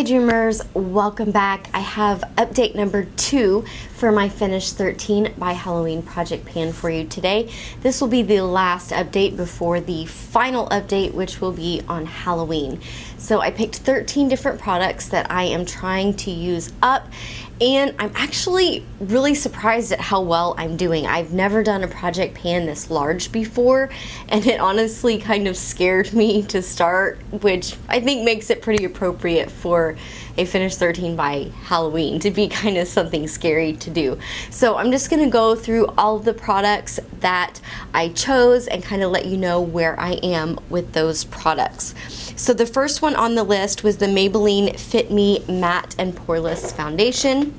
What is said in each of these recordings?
Dreamers, welcome back. I have update number 2 for my Finish 13 by Halloween project pan for you today. This will be the last update before the final update, which will be on Halloween. So I picked 13 different products that I am trying to use up, and I'm actually really surprised at how well I'm doing. I've never done a project pan this large before, and it honestly kind of scared me to start, which I think makes it pretty appropriate for a Finish 13 by Halloween to be kind of something scary to do. So I'm just going to go through all of the products that I chose and kind of let you know where I am with those products. So the first one on the list was the Maybelline Fit Me Matte and Poreless Foundation,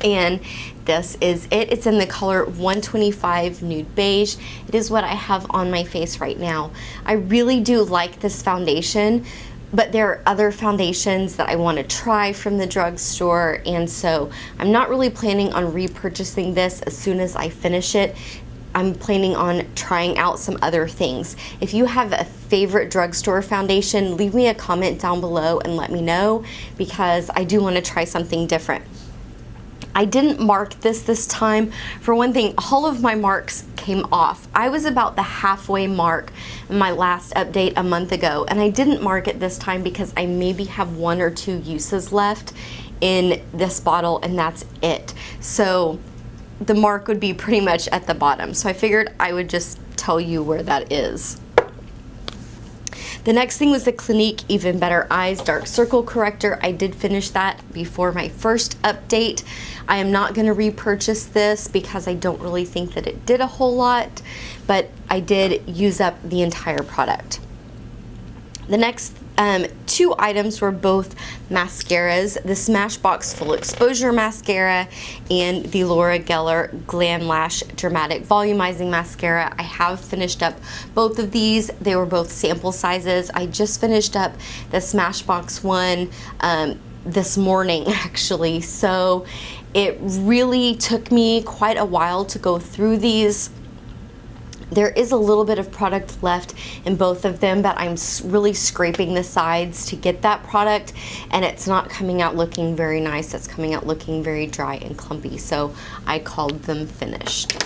and this is it. It's in the color 125 Nude Beige. It is what I have on my face right now. I really do like this foundation, but there are other foundations that I want to try from the drugstore, and so I'm not really planning on repurchasing this as soon as I finish it. I'm planning on trying out some other things. If you have a favorite drugstore foundation, leave me a comment down below and let me know, because I do want to try something different. I didn't mark this time. For one thing, all of my marks came off. I was about the halfway mark in my last update a month ago, and I didn't mark it this time because I maybe have 1 or 2 uses left in this bottle, and that's it. So the mark would be pretty much at the bottom. So I figured I would just tell you where that is. The next thing was the Clinique Even Better Eyes Dark Circle Corrector. I did finish that before my first update. I am not going to repurchase this because I don't really think that it did a whole lot, but I did use up the entire product. The next 2 items were both mascaras, the Smashbox Full Exposure Mascara and the Laura Geller Glam Lash Dramatic Volumizing Mascara. I have finished up both of these. They were both sample sizes. I just finished up the Smashbox one this morning, actually, so it really took me quite a while to go through these. There is a little bit of product left in both of them, but I'm really scraping the sides to get that product, and it's not coming out looking very nice. It's coming out looking very dry and clumpy, so I called them finished.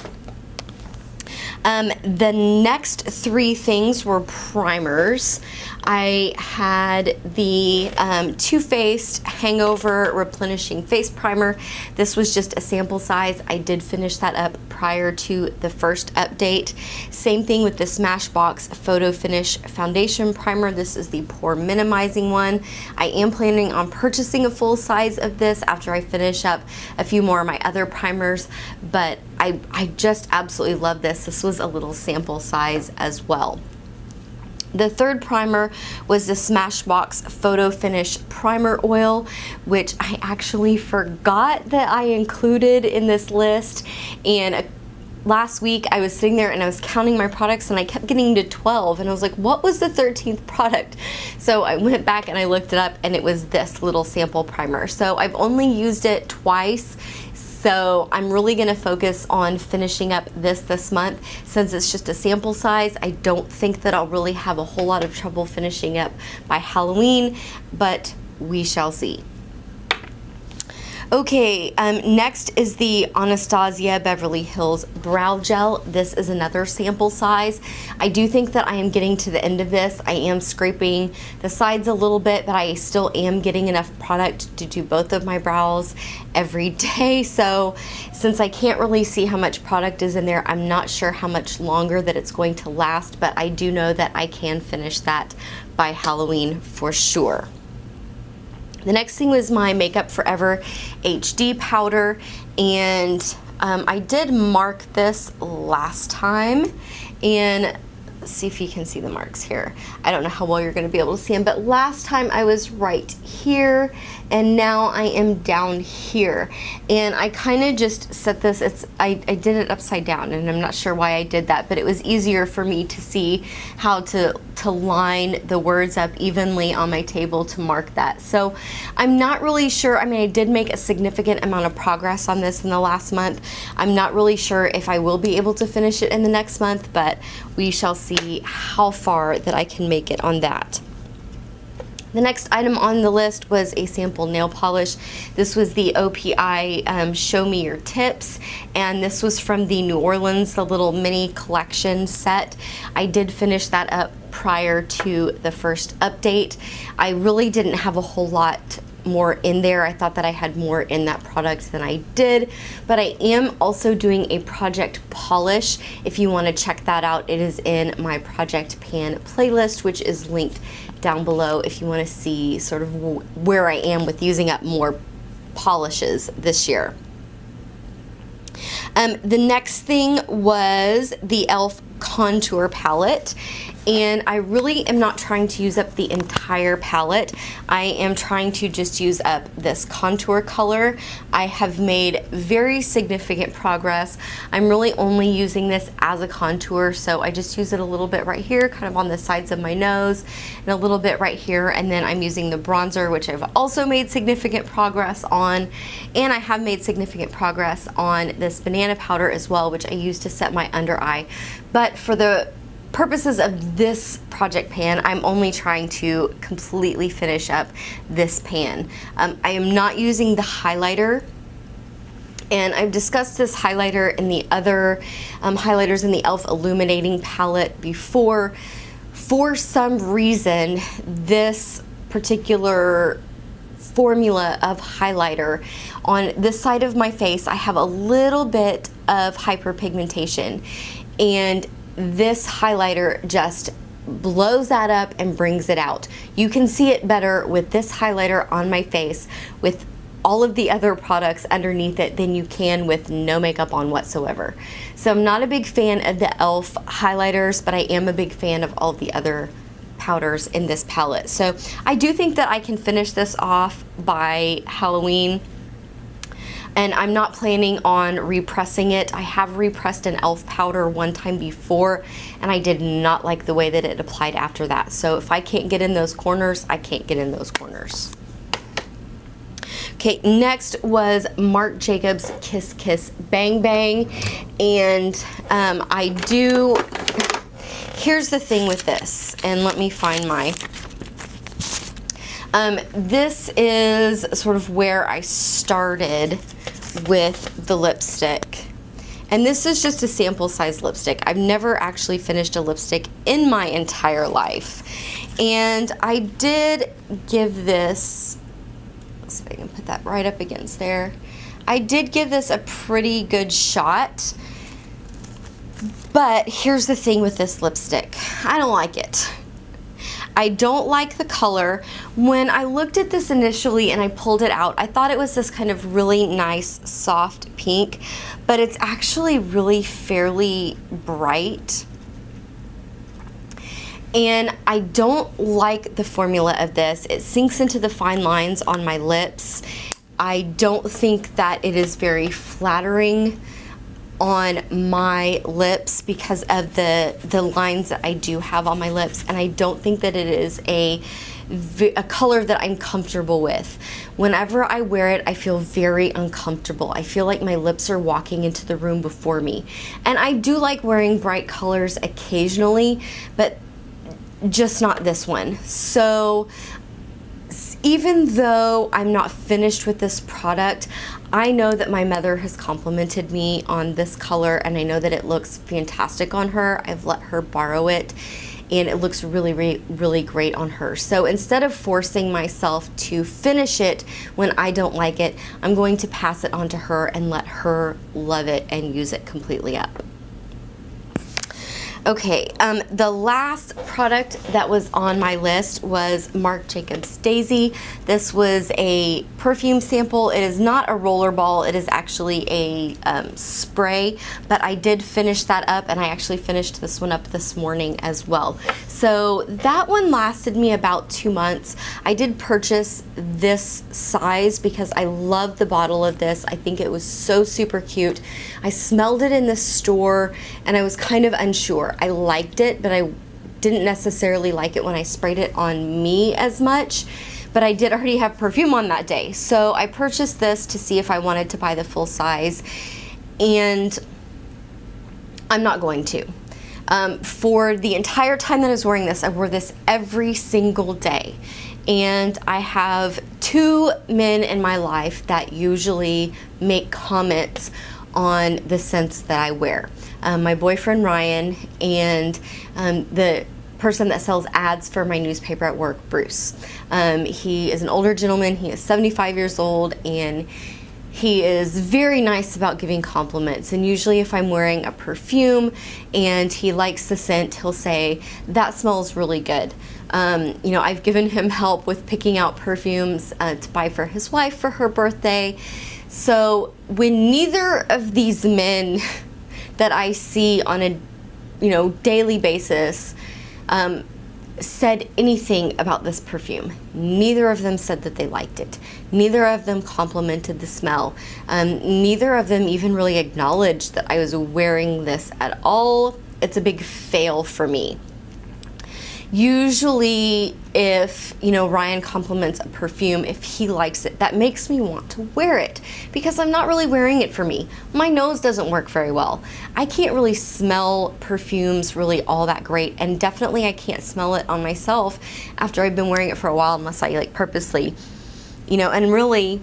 The next 3 things were primers. I had the Too Faced Hangover Replenishing Face Primer. This was just a sample size. I did finish that up prior to the first update. Same thing with the Smashbox Photo Finish Foundation Primer. This is the pore minimizing one. I am planning on purchasing a full size of this after I finish up a few more of my other primers, but I just absolutely love this. This was a little sample size as well. The third primer was the Smashbox Photo Finish Primer Oil, which I actually forgot that I included in this list, and last week I was sitting there and I was counting my products and I kept getting to 12, and I was like, what was the 13th product? So I went back and I looked it up, and it was this little sample primer. So I've only used it twice, so I'm really going to focus on finishing up this month. Since it's just a sample size, I don't think that I'll really have a whole lot of trouble finishing up by Halloween, but we shall see. Okay, next is the Anastasia Beverly Hills Brow Gel. This is another sample size. I do think that I am getting to the end of this. I am scraping the sides a little bit, but I still am getting enough product to do both of my brows every day. So since I can't really see how much product is in there, I'm not sure how much longer that it's going to last, but I do know that I can finish that by Halloween for sure. The next thing was my Makeup Forever HD powder, and I did mark this last time, and let's see if you can see the marks here. I don't know how well you're going to be able to see them, but last time I was right here, and now I am down here. And I kind of just set this, I did it upside down, and I'm not sure why I did that, but it was easier for me to see how to line the words up evenly on my table to mark that. So I'm not really sure. I mean, I did make a significant amount of progress on this in the last month. I'm not really sure if I will be able to finish it in the next month, but we shall see how far that I can make it on that. The next item on the list was a sample nail polish. This was the OPI Show Me Your Tips, and this was from the New Orleans, the little mini collection set. I did finish that up prior to the first update. I really didn't have a whole lot more in there. I thought that I had more in that product than I did, but I am also doing a project polish. If you want to check that out, it is in my project pan playlist, which is linked down below if you want to see sort of where I am with using up more polishes this year. The next thing was the e.l.f. contour palette, and I really am not trying to use up the entire palette. I am trying to just use up this contour color. I have made very significant progress. I'm really only using this as a contour, so I just use it a little bit right here, kind of on the sides of my nose, and a little bit right here, and then I'm using the bronzer, which I've also made significant progress on, and I have made significant progress on this banana powder as well, which I use to set my under eye. But for the purposes of this project pan, I'm only trying to completely finish up this pan. I am not using the highlighter, and I've discussed this highlighter in the other highlighters in the e.l.f. illuminating palette before. For some reason, this particular formula of highlighter on this side of my face, I have a little bit of hyperpigmentation, and this highlighter just blows that up and brings it out. You can see it better with this highlighter on my face with all of the other products underneath it than you can with no makeup on whatsoever. So I'm not a big fan of the e.l.f. highlighters, but I am a big fan of all the other powders in this palette. So I do think that I can finish this off by Halloween, and I'm not planning on repressing it. I have repressed an e.l.f. powder one time before, and I did not like the way that it applied after that. So if I can't get in those corners, I can't get in those corners. Okay, next was Marc Jacobs Kiss Kiss Bang Bang, and here's the thing with this, and let me find my, this is sort of where I started with the lipstick. And this is just a sample size lipstick. I've never actually finished a lipstick in my entire life. And I did give this, let's see if I can put that right up against there. I did give this a pretty good shot. But here's the thing with this lipstick. I don't like it. I don't like the color. When I looked at this initially and I pulled it out, I thought it was this kind of really nice soft pink, but it's actually really fairly bright. And I don't like the formula of this. It sinks into the fine lines on my lips. I don't think that it is very flattering on my lips because of the lines that I do have on my lips, and I don't think that it is a color that I'm comfortable with. Whenever I wear it, I feel very uncomfortable. I feel like my lips are walking into the room before me. And I do like wearing bright colors occasionally, but just not this one. So even though I'm not finished with this product, I know that my mother has complimented me on this color, and I know that it looks fantastic on her. I've let her borrow it, and it looks really, really, really great on her. So instead of forcing myself to finish it when I don't like it, I'm going to pass it on to her and let her love it and use it completely up. Okay, the last product that was on my list was Marc Jacobs Daisy. This was a perfume sample. It is not a roller ball. It is actually a spray, but I did finish that up, and I actually finished this one up this morning as well. So that one lasted me about 2 months. I did purchase this size because I love the bottle of this. I think it was so super cute. I smelled it in the store, and I was kind of unsure. I liked it, but I didn't necessarily like it when I sprayed it on me as much. But I did already have perfume on that day, so I purchased this to see if I wanted to buy the full size, and I'm not going to. For the entire time that I was wearing this, I wore this every single day. And I have 2 men in my life that usually make comments on the scents that I wear. My boyfriend Ryan and the person that sells ads for my newspaper at work, Bruce. He is an older gentleman. He is 75 years old, and he is very nice about giving compliments. And usually if I'm wearing a perfume and he likes the scent, he'll say, "That smells really good." You know, I've given him help with picking out perfumes to buy for his wife for her birthday. So when neither of these men that I see on a, you know, daily basis said anything about this perfume, neither of them said that they liked it. Neither of them complimented the smell. Neither of them even really acknowledged that I was wearing this at all. It's a big fail for me. Usually if, you know, Ryan compliments a perfume, if he likes it, that makes me want to wear it because I'm not really wearing it for me. My nose doesn't work very well. I can't really smell perfumes really all that great, and definitely I can't smell it on myself after I've been wearing it for a while unless I like purposely, you know, and really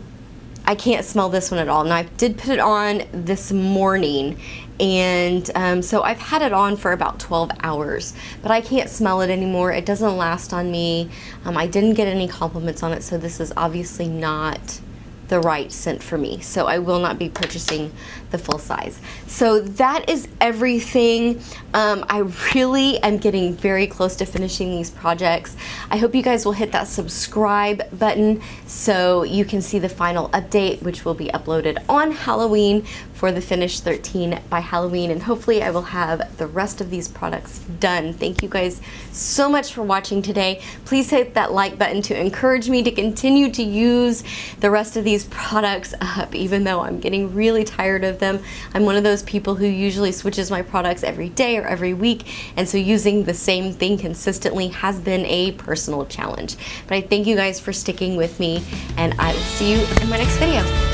I can't smell this one at all. Now I did put it on this morning, and so I've had it on for about 12 hours, but I can't smell it anymore. It doesn't last on me. I didn't get any compliments on it, so this is obviously not the right scent for me. So I will not be purchasing the full size. So that is everything. I really am getting very close to finishing these projects. I hope you guys will hit that subscribe button so you can see the final update, which will be uploaded on Halloween for the Finish 13 by Halloween, and hopefully I will have the rest of these products done. Thank you guys so much for watching today. Please hit that like button to encourage me to continue to use the rest of these products up, even though I'm getting really tired of them. I'm one of those people who usually switches my products every day or every week, and so using the same thing consistently has been a personal challenge. But I thank you guys for sticking with me, and I will see you in my next video.